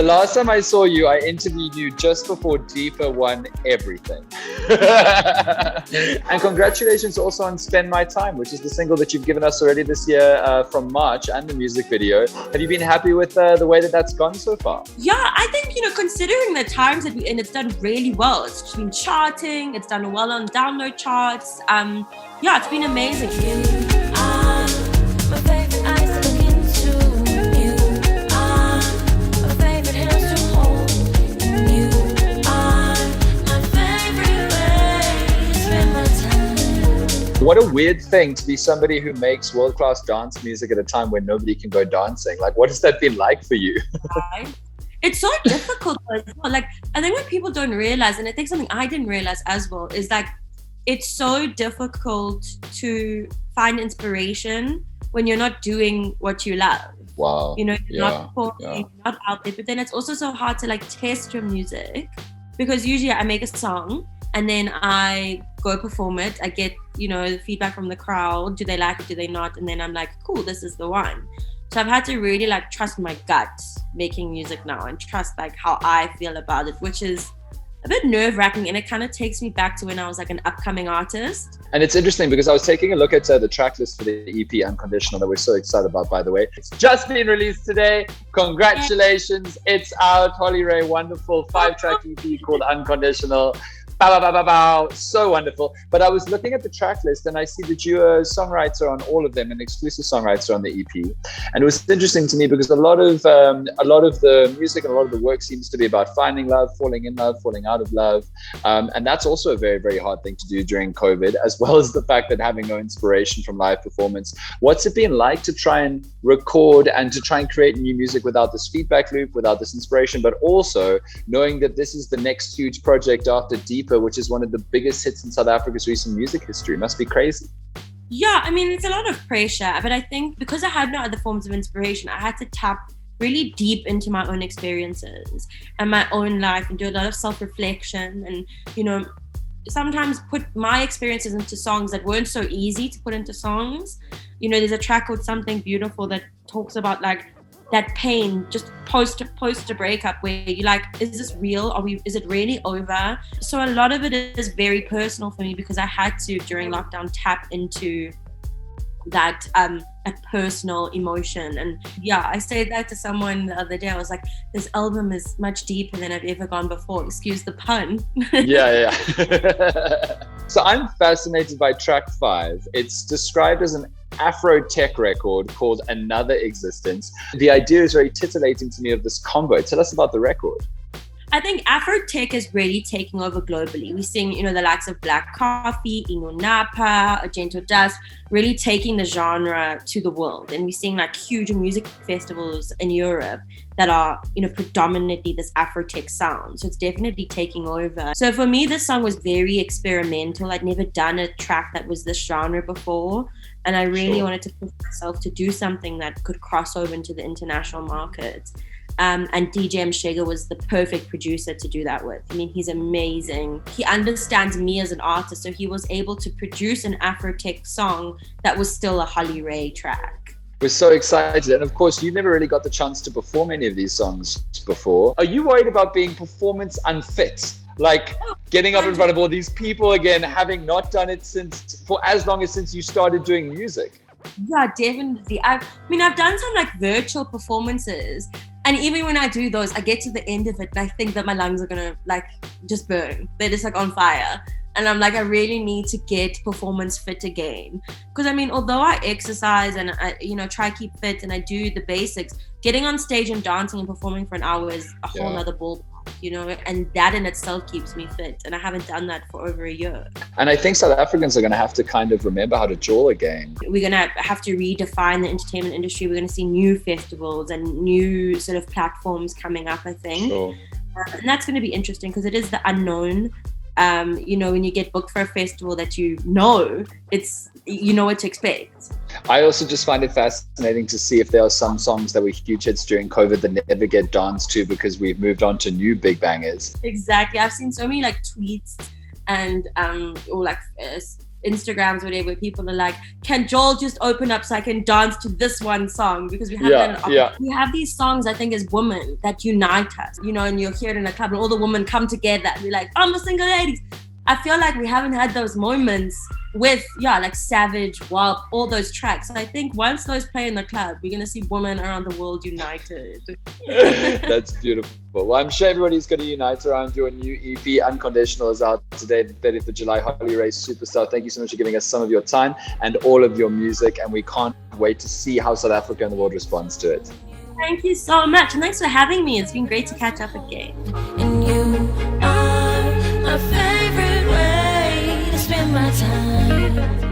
The last time I saw you, I interviewed you just before Deepa won everything. And congratulations also on Spend My Time, which is the single that you've given us already this year from March, and the music video. Have you been happy with the way that that's gone so far? Yeah, I think, considering the times that we're in, it's done really well. It's been charting, it's done well on download charts. Yeah, it's been amazing. What a weird thing to be somebody who makes world-class dance music at a time when nobody can go dancing. Like, what has that been like for you? It's so difficult as well. Like, I think what people don't realize, and I think something I didn't realize as well, is like, it's so difficult to find inspiration when you're not doing what you love. Wow. You're not performing, you're not out there. But then it's also so hard to like test your music, because usually I make a song and then I go perform it. I get, the feedback from the crowd. Do they like it? Do they not? And then I'm like, cool, this is the one. So I've had to really like trust my gut making music now, and trust like how I feel about it, which is a bit nerve-wracking, and it kind of takes me back to when I was like an upcoming artist. And it's interesting because I was taking a look at the track list for the EP Unconditional that we're so excited about, by the way. It's just been released today. Congratulations. It's out. Holly Ray, wonderful 5-track EP called Unconditional. Bow, bow, bow, bow, bow. So wonderful. But I was looking at the track list and I see that you are a songwriter on all of them, an exclusive songwriter on the EP. And it was interesting to me because a lot of the music and a lot of the work seems to be about finding love, falling in love, falling out of love. And that's also a very, very hard thing to do during COVID, as well as the fact that having no inspiration from live performance. What's it been like to try and record and to try and create new music without this feedback loop, without this inspiration, but also knowing that this is the next huge project after Deep, which is one of the biggest hits in South Africa's recent music history? Must be crazy. Yeah, I mean, it's a lot of pressure, but I think because I had no other forms of inspiration, I had to tap really deep into my own experiences and my own life and do a lot of self-reflection and, sometimes put my experiences into songs that weren't so easy to put into songs. There's a track called Something Beautiful that talks about like that pain just post a breakup, where you're like, is this real? Is it really over? So a lot of it is very personal for me, because I had to, during lockdown, tap into that a personal emotion. And yeah, I said that to someone the other day. I was like, this album is much deeper than I've ever gone before. Excuse the pun. Yeah. So I'm fascinated by track 5. It's described as an AfroTech record called Another Existence. The idea is very titillating to me of this combo. Tell us about the record. I think AfroTech is really taking over globally. We're seeing, the likes of Black Coffee, Inu Napa, A Gentle Dust, really taking the genre to the world. And we're seeing like huge music festivals in Europe that are, predominantly this AfroTech sound. So it's definitely taking over. So for me, this song was very experimental. I'd never done a track that was this genre before. And I really wanted to push myself to do something that could cross over into the international market. And DJ Mshega was the perfect producer to do that with. I mean, he's amazing. He understands me as an artist, so he was able to produce an AfroTech song that was still a Holly Ray track. We're so excited. And of course, you never really got the chance to perform any of these songs before. Are you worried about being performance unfit? Like getting up in front of all these people again, having not done it for as long as since you started doing music? Yeah, definitely. I've done some like virtual performances, and even when I do those, I get to the end of it and I think that my lungs are gonna like just burn. They're just like on fire. And I'm like, I really need to get performance fit again. Because although I exercise and I, try to keep fit and I do the basics, getting on stage and dancing and performing for an hour is a whole other ballpark. And that in itself keeps me fit. And I haven't done that for over a year. And I think South Africans are going to have to kind of remember how to jaw again. We're going to have to redefine the entertainment industry. We're going to see new festivals and new sort of platforms coming up, I think. Sure. And that's going to be interesting because it is the unknown. When you get booked for a festival that it's, what to expect. I also just find it fascinating to see if there are some songs that were huge hits during COVID that never get danced to because we've moved on to new big bangers. Exactly. I've seen so many like tweets and Instagrams, whatever, where people are like, can Joel just open up so I can dance to this one song? Because we have we have these songs, I think, as women that unite us, you know, and you'll hear it in a club and all the women come together and be like, I'm a single ladies. I feel like we haven't had those moments with, like Savage, WAP, all those tracks. So I think once those play in the club, we're going to see women around the world united. That's beautiful. Well, I'm sure everybody's going to unite around your new EP. Unconditional is out today, the 30th of July. Holly Ray, superstar. Thank you so much for giving us some of your time and all of your music. And we can't wait to see how South Africa and the world responds to it. Thank you so much. And thanks for having me. It's been great to catch up again. And you are my favorite way to spend my time.